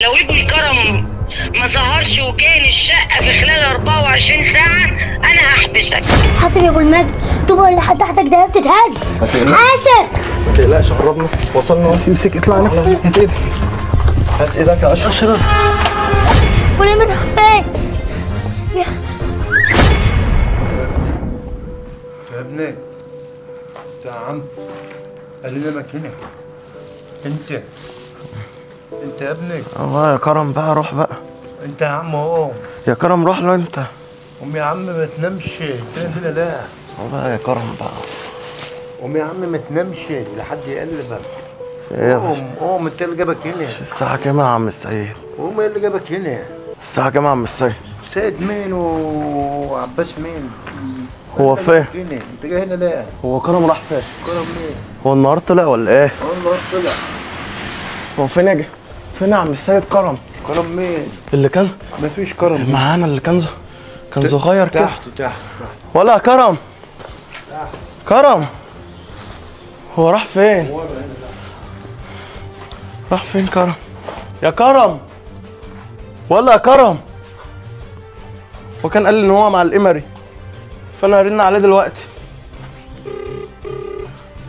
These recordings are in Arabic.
لو ابني كرم ما ظهرش وكان الشقة في خلال 24 ساعة أنا هحبسك. حاسب يا أبو المجد، طوبة اللي تحتك ده بتتهز. حاسب. ما تقلقش، قربنا وصلنا. امسك اطلع لك. هات ايدك، هات ايدك يا أشرف. وليه راح فين؟ يا ابني انت يا عم قال لك هنا. انت يا ابني. الله يا كرم بقى، روح بقى. انت يا عم اهو يا كرم روح له انت. قوم يا عم ما تنامش، انت هنا لا. والله يا كرم بقى. قوم يا عم ما تنامش لحد يقلبك. ايه قوم انت اللي جابك هنا. الساعة كام يا عم السيد؟ قوم ايه اللي جابك هنا؟ الساعة كام يا عم السيد؟ سيد مين وعباس مين؟ هو فين؟ انت جاي هنا لا. هو كرم راح فين؟ كرم مين؟ هو النهار طلع ولا ايه؟ والله طلع. هو فين يا فين يا عم السيد كرم؟ كرم مين؟ اللي كان مفيش كرم معانا، اللي كان صغير كده. تحت ولا يا كرم؟ كرم هو راح فين؟ راح فين كرم؟ يا كرم ولا يا كرم؟ هو كان قال لي ان هو مع القمري، فانا هرن عليه دلوقتي.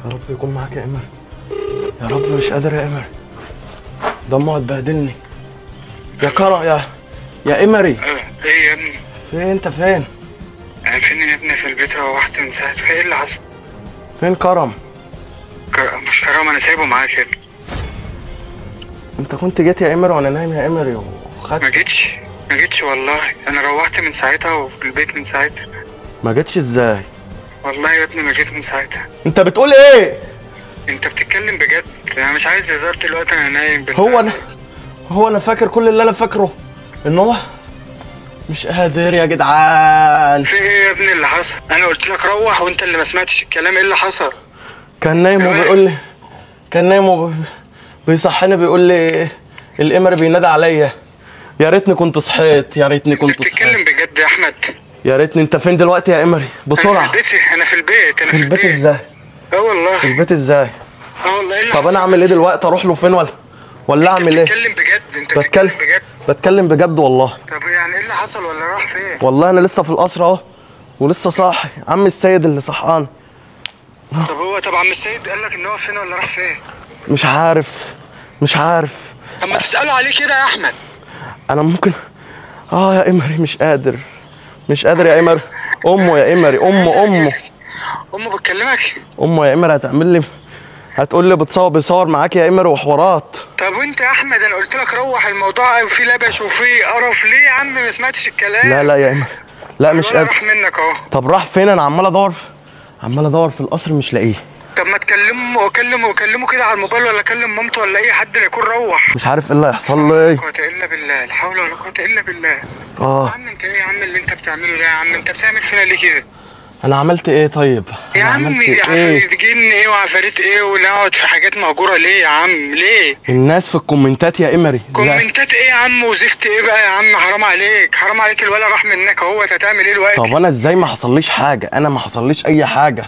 يا رب يكون معاك يا قمري، يا رب. مش قادر يا قمري، دمه هتبهدلني. يا كرم يا قمري. ايه يا ابني؟ فين انت؟ فين؟ انا فين يا ابني؟ في البيت روحت من ساعة. في ايه اللي حصل؟ فين كرم؟ مش كرم، انا سايبه معاك يا ابني. انت كنت جيت يا قمري وانا نايم يا قمري وخدت. ما جيتش والله. انا روحت من ساعتها وفي البيت من ساعتها. ما جيتش ازاي؟ والله يا ابني ما جيت من ساعتها. انت بتقول ايه؟ انت بتتكلم بجد؟ انا مش عايز هزار دلوقتي، انا نايم بالله. هو انا فاكر كل اللي انا فاكره ان هو مش قادر يا جدعان. في ايه يا ابني اللي حصل؟ انا قلت لك روح وانت اللي ما سمعتش الكلام. ايه اللي حصل؟ كان نايم بيصحيني بيقول لي القمر بينادي عليا. يا ريتني كنت صحيت، يا ريتني كنت انت بتتكلم بجد يا احمد؟ يا ريتني. انت فين دلوقتي يا قمري؟ بسرعه. انا في البيت. في البيت ازاي؟ والله في البيت ازاي؟ والله. ايه اللي طب انا اعمل ايه دلوقتي؟ اروح له فين ولا اعمل ايه؟ بتتكلم بجد؟ انت بتتكلم بجد؟ بتكلم بجد والله. طب يعني ايه اللي حصل ولا راح فين؟ والله انا لسه في القصر اهو، ولسه صاحي. عم السيد اللي صحان. طب عم السيد قال لك ان هو فين ولا راح فين؟ مش عارف. طب ما تسأله عليه كده يا احمد. انا ممكن يا قمري مش قادر يا قمري. امه يا قمري، امه بتكلمك؟ امه يا قمري هتقول لي بيصور معاك يا قمري وحوارات. طب وانت يا احمد انا قلت لك روح، الموضوع فيه لبش وفيه قرف. ليه يا عم ما سمعتش الكلام؟ لا يا قمري، لا مش قادر. راح منك اهو. طب راح فين؟ انا عمال ادور في القصر مش لاقيه. طب ما كلمه كده على الموبايل، ولا كلم مامته ولا اي حد اللي يكون روح. مش عارف ايه اللي هيحصل لي. لا قوة الا بالله، لا حول ولا قوة الا بالله. يا عم انت ايه يا عم اللي انت بتعمله ده؟ يا عم انت بتعمل فينا ليه كده؟ انا عملت ايه طيب؟ يا عم عفاريت جن ايه وعفاريت ايه ونقعد في حاجات مهجوره ليه يا عم؟ ليه؟ الناس في الكومنتات يا قمري. كومنتات ايه يا عم وزفت ايه بقى يا عم؟ حرام عليك الولا راح منك اهوت. هتعمل ايه دلوقتي؟ طب انا ازاي ما حصليش حاجه؟ انا ما حصليش اي حاجه.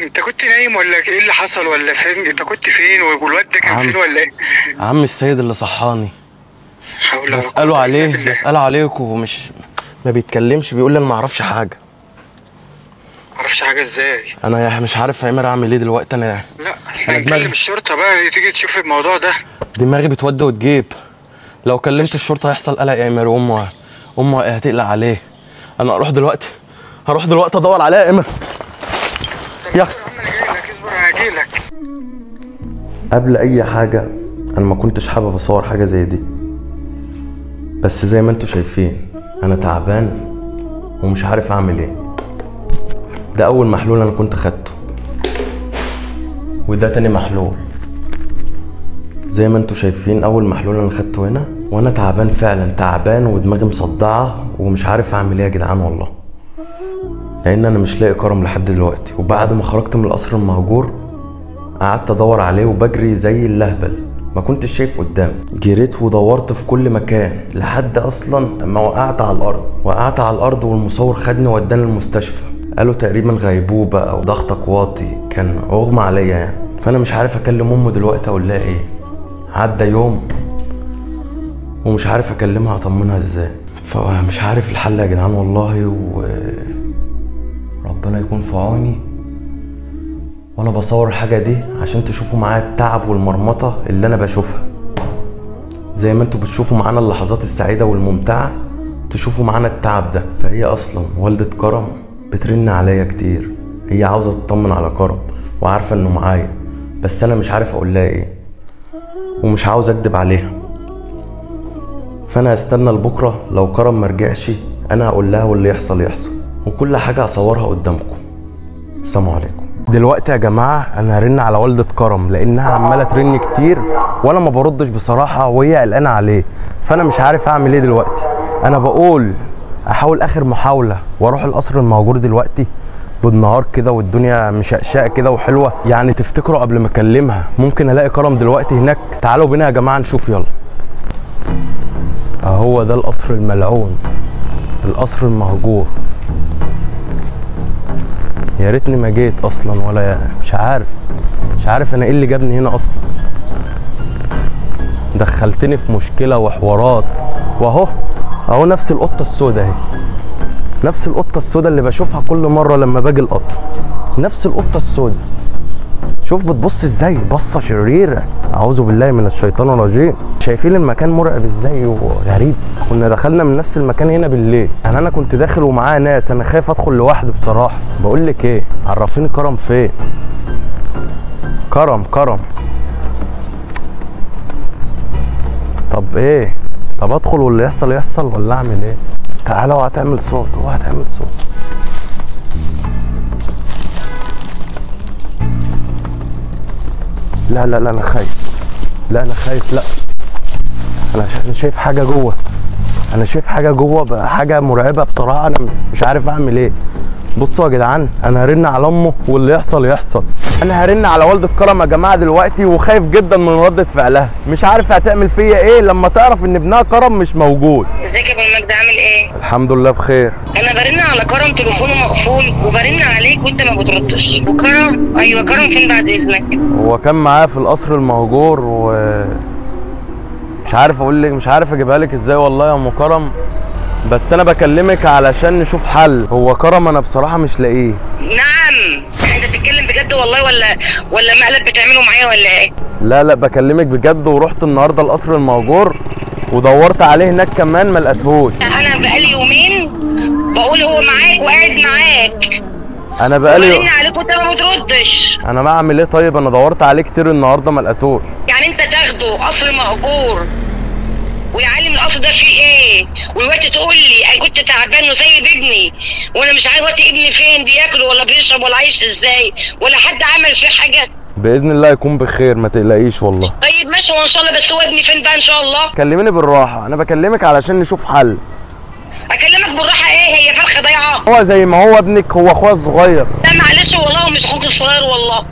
انت كنت نايم ولا ايه اللي حصل ولا فين؟ انت كنت فين والواد ده كان فين ولا ايه؟ عم السيد اللي صحاني بسأله عليك ومش ما بيتكلمش، بيقول لي انا ما اعرفش حاجه. معرفش حاجه ازاي؟ انا مش عارف يا قمر اعمل ايه دلوقتي. لا احنا نكلم الشرطه بقى تيجي تشوف الموضوع ده. دماغي بتودي وتجيب. لو كلمت الشرطه هيحصل قلق يا قمر، وامه هتقلق عليه. انا هروح دلوقتي ادور عليها يا قمر. يا عم انا جاي لك، اصبر هجيلك. قبل اي حاجه انا ما كنتش حابب اصور حاجه زي دي، بس زي ما انتوا شايفين انا تعبان ومش عارف اعمل ايه. ده اول محلول انا كنت خدته، وده تاني محلول. زي ما انتوا شايفين اول محلول انا خدته هنا، وانا تعبان فعلا، تعبان ودماغي مصدعه ومش عارف اعمل ايه يا جدعان والله. لان انا مش لاقي كرم لحد دلوقتي، وبعد ما خرجت من القصر المهجور قعدت ادور عليه وبجري زي اللهبل، ما كنتش شايف قدامي. جريت ودورت في كل مكان لحد اصلا ما وقعت على الارض والمصور خدني وداني المستشفى. قالوا تقريبا غيبوبه او ضغطك واطي، كان اغمى عليا يعني. فانا مش عارف اكلم امه دلوقتي اقول لها ايه. عدى يوم ومش عارف اكلمها اطمنها ازاي. فمش عارف الحل يا جدعان والله، ربنا يكون في عوني. وانا بصور الحاجه دي عشان تشوفوا معايا التعب والمرمطه اللي انا بشوفها، زي ما انتوا بتشوفوا معانا اللحظات السعيده والممتعه تشوفوا معانا التعب ده. فهي اصلا والدة كرم بترن عليا كتير، هي عاوزه تطمن على كرم وعارفه انه معايا، بس انا مش عارف اقول لها ايه ومش عاوز اكدب عليها. فانا هستنى لبكره، لو كرم مرجعش انا هقول لها واللي يحصل يحصل، وكل حاجه هصورها قدامكم. السلام عليكم. دلوقتي يا جماعه انا هرن على والدة كرم لانها عماله ترن كتير وانا ما بردش بصراحه، وهي قلقانه عليه. فانا مش عارف اعمل ايه دلوقتي. انا بقول احاول اخر محاوله واروح القصر المهجور دلوقتي بالنهار كده والدنيا مشقشقه كده وحلوه. يعني تفتكروا قبل ما اكلمها ممكن الاقي كرم دلوقتي هناك؟ تعالوا بينا يا جماعه نشوف. يلا اهو ده القصر الملعون، القصر المهجور. يا ريتني ما جيت اصلا، ولا مش عارف انا ايه اللي جابني هنا اصلا. دخلتني في مشكله وحوارات، اهو نفس القطه السوداء اهي، نفس القطه السوداء اللي بشوفها كل مره لما باجي القصر، نفس القطه السوداء. شوف بتبص ازاي، بصه شريره. اعوذ بالله من الشيطان الرجيم. شايفين المكان مرعب ازاي وغريب. كنا دخلنا من نفس المكان هنا بالليل، يعني انا كنت داخل ومعايا ناس، انا خايف ادخل لوحدي بصراحه. بقول لك ايه، عرفيني كرم فين؟ كرم طب ايه؟ طب ادخل واللي يحصل يحصل ولا اعمل ايه؟ تعالى. اوعى تعمل صوت. لا انا خايف. لا انا شايف حاجه جوه، حاجه مرعبه بصراحه. انا مش عارف اعمل ايه. بصوا يا جدعان، انا هرن على امه واللي يحصل يحصل. انا هرن على والدة كرم يا جماعه دلوقتي، وخايف جدا من ردة فعلها. مش عارف هتعمل فيا ايه لما تعرف ان ابنها كرم مش موجود. ازيك يا ابو المجد، عامل ايه؟ الحمد لله بخير. انا برن على كرم تليفونه مقفول، وبرن عليك وانت ما بتردش. وكرم، ايوه كرم فين بعد اذنك؟ هو كان معايا في القصر المهجور، مش عارف اقول لك، مش عارف اجيبها لك ازاي والله يا ام كرم، بس انا بكلمك علشان نشوف حل. هو كرم انا بصراحه مش لاقيه. نعم، انت بتتكلم بجد والله ولا مقلب بتعمله معايا ولا ايه؟ لا بكلمك بجد، ورحت النهارده القصر المهجور ودورت عليه هناك كمان ما لقيتهوش. انا بقالي يومين بقول هو معاك وقاعد معاك، انا بقالي برن عليك وانت ما بتردش. انا ما اعمل ايه طيب؟ انا دورت عليه كتير النهارده ما لقيتهوش. يعني انت تاخده قصر مهجور ويعلم القصر ده فيه ايه، ودلوقتي تقول لي انا كنت تعبان وسايب ابني، وانا مش عارف دلوقتي ابني فين، بياكل ولا بيشرب ولا عايش ازاي، ولا حد عمل فيه حاجه؟ باذن الله يكون بخير، ما تقلقيش والله. طيب ماشي، وان شاء الله. بس هو ابني فين بقى ان شاء الله؟ كلميني بالراحه، انا بكلمك علشان نشوف حل. اكلمك بالراحه ايه؟ هي فرخه ضايعه؟ هو زي ما هو ابنك، هو اخويا الصغير. لا معلش والله، هو مش اخوك الصغير والله.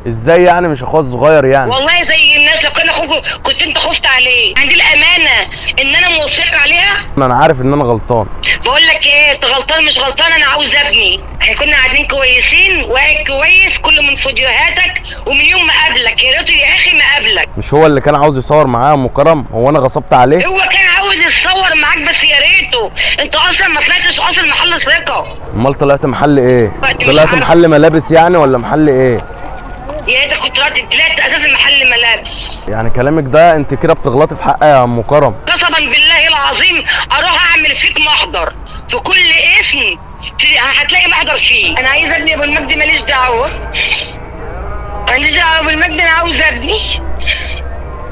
ازاي يعني مش اخويا الصغير يعني؟ والله زي الناس، لو كان اخوك كنت انت خفت عليه. عندي الامانه ان انا موصيك عليها. انا عارف ان انا غلطان. بقول لك ايه، انت غلطان مش غلطان، انا عاوز ابني. احنا كنا قاعدين كويسين وقاعد كويس كل من فيديوهاتك، ومن يوم ما قابلك يا ريته يا اخي ما قابلك. مش هو اللي كان عاوز يصور معايا يا ام كرم؟ هو انا غصبت عليه؟ هو كان عاوز يتصور معاك بس يا ريته. انت اصلا ما طلعتش اصلا محل ثقه. امال طلعت محل ايه؟ طلعت محل ملابس يعني ولا محل ايه؟ يا ريتك كنت طلعت اساسا محل ملابس. يعني كلامك ده انت كده بتغلطي في حقي يا ام كرم. قسما بالله العظيم اروح اعمل فيك محضر في كل اسم هتلاقي محضر فيه. انا عايز ابني ابو المجد، ماليش دعوه. ماليش دعوه ابو المجد، انا عاوز ابني.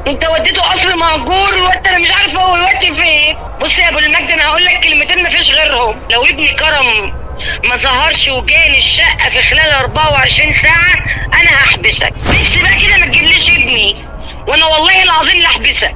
انت وديته قصر مهجور وانت انا مش عارفه هو دلوقتي فين. بص يا ابو المجد، انا هقول لك كلمتين مفيش غيرهم. لو ابني كرم ما ظهرش وجاني الشقه في خلال 24 ساعه انا هحبسك. بس بقى كده ما تجيبليش ابني، وانا والله العظيم لا احبسك.